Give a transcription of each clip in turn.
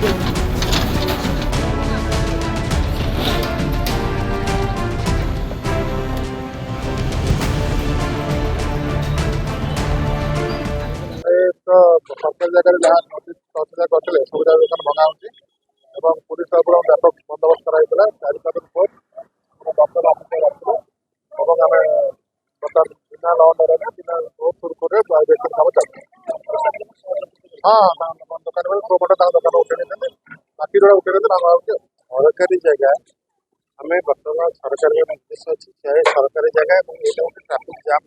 ତ ପ୍ରତ୍ୟେକ ଜାଗାରେ ଯାହା ନୋଟିସ୍ କରିଥିଲେ ସବୁ ଜାଗା ଦୋକାନ ଭଙ୍ଗା ହେଉଛି ଏବଂ ପୁଲିସ ତରଫରୁ ବ୍ୟାପକ ବନ୍ଦୋବସ୍ତ କରାଯାଇଥିଲା। 4 ଫୋର୍ସ ଆମ ଦପ୍ତର ଅଫିସର ଆସିଥିଲେ ଏବଂ ଆମେ ବର୍ତ୍ତମାନ ବିନା ଲ ଅର୍ଡରରେ ବିନା ସୁରୁଖୁରୁରେ ଇଲେକ୍ସନ କାମ ଚାଲିଛି। ହଁ ଦୋକାନ ବେଳେ ପ୍ରୋମୋଟ ତାଙ୍କ ଦୋକାନ ଉଠେଇ ନେଇଛନ୍ତି, ବାକି ଯୋଉଟା ଉଠେଇ ନେଇଛନ୍ତି ତାଙ୍କ ହେଉଛି ସରକାରୀ ଜାଗା ଆମେ ବର୍ତ୍ତମାନ ସରକାରଙ୍କ ନିର୍ଦ୍ଦେଶ ଅଛି ସେ ସରକାରୀ ଜାଗା ଏବଂ ଏଇଟା ଗୋଟେ ଟ୍ରାଫିକ୍ ଜାମ୍,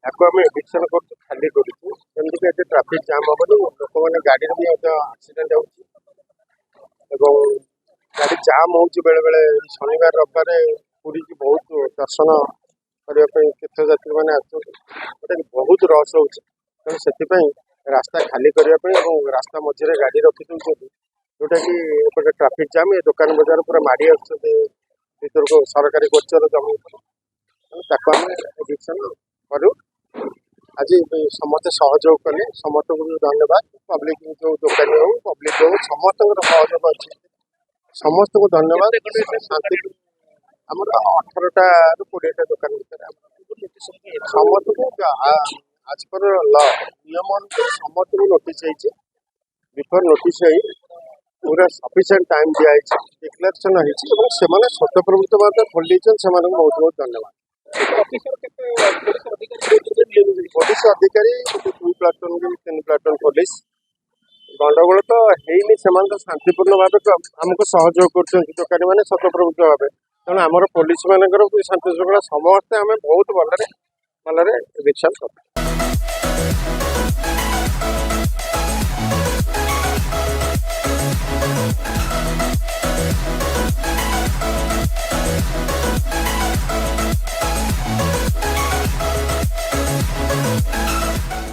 ତାକୁ ଆମେ ଏଭିକ୍ସନ୍ କରୁଛୁ, ଖାଲି କରୁଛୁ, ଯେମିତିକି ଏଠି ଟ୍ରାଫିକ୍ ଜାମ୍ ହେବନି, ଲୋକମାନେ ଗାଡ଼ିରେ ବି ମଧ୍ୟ ଆକ୍ସିଡେଣ୍ଟ ହେଉଛି ଏବଂ ଗାଡ଼ି ଜାମ୍ ହେଉଛି ବେଳେବେଳେ। ଶନିବାର ରବିବାରେ ପୁରୀକି ବହୁତ ଦର୍ଶନ କରିବା ପାଇଁ ତୀର୍ଥଯାତ୍ରୀମାନେ ଆସୁଛନ୍ତି, ଯେଉଁଟାକି ବହୁତ ରସ୍ ହେଉଛି। ତେଣୁ ସେଥିପାଇଁ ରାସ୍ତା ଖାଲି କରିବା ପାଇଁ ଏବଂ ରାସ୍ତା ମଝିରେ ଗାଡ଼ି ରଖିଦେଉଛନ୍ତି, ଯେଉଁଟାକି ଏପଟେ ଟ୍ରାଫିକ୍ ଜାମ୍, ଏ ଦୋକାନ ବଜାର ପୁରା ମାଡ଼ି ଆସୁଛନ୍ତି ଭିତରକୁ ସରକାରୀ ଗୋଚର ଜମି ଉପରେ। ତେଣୁ ତାକୁ ଆମେ ଏଭିକ୍ସନ୍ କରୁ। ଆଜି ସମସ୍ତେ ସହଯୋଗ କଲେ, ସମସ୍ତଙ୍କୁ ବି ଧନ୍ୟବାଦ। ପବ୍ଲିକ୍ ଯେଉଁ ଦୋକାନୀ ହେଉ ପବ୍ଲିକ୍ ହେଉ ସମସ୍ତଙ୍କର ସହଯୋଗ ଅଛି, ସମସ୍ତଙ୍କୁ ଧନ୍ୟବାଦ। ଶାନ୍ତି ଆମର 18ଟାରୁ 20ଟା ଦୋକାନ ଭିତରେ ସମସ୍ତଙ୍କୁ ଆଜ୍ ପର୍ ଲ ନିୟମ ଅନୁଯାୟୀ ସମସ୍ତଙ୍କୁ ନୋଟିସ୍ ହେଇଛି। ବିଫୋର୍ ନୋଟିସ୍ ହେଇ ପୁରା ସଫିସିଏଣ୍ଟ ଟାଇମ୍ ଦିଆହେଇଛି, ଡିକ୍ଲାରେସନ୍ ହେଇଛି ଏବଂ ସେମାନେ ସ୍ୱତଃପ୍ରବୃତ୍ତ ମଧ୍ୟ ଖୋଲି ଦେଇଛନ୍ତି, ସେମାନଙ୍କୁ ବହୁତ ବହୁତ ଧନ୍ୟବାଦ। ପୋଲିସ ଅଧିକାରୀ 2 ପ୍ଲାଟୁନ୍ କି 3 ପ୍ଲାଟୁନ୍ ପୋଲିସ। ଗଣ୍ଡଗୋଳ ତ ହେଇନି, ସେମାନେ ତ ଶାନ୍ତିପୂର୍ଣ୍ଣ ଭାବେ ଆମକୁ ସହଯୋଗ କରୁଛନ୍ତି ଦୋକାନୀମାନେ ସ୍ୱତଃପ୍ରବୃତ୍ତ ଭାବେ। ତେଣୁ ଆମର ପୋଲିସ ମାନଙ୍କର ବି ଶାନ୍ତି ଶୃଙ୍ଖଳା ସମସ୍ତେ ଆମେ ବହୁତ ଭଲରେ ଏଭିକ୍ସନ୍ କରୁ।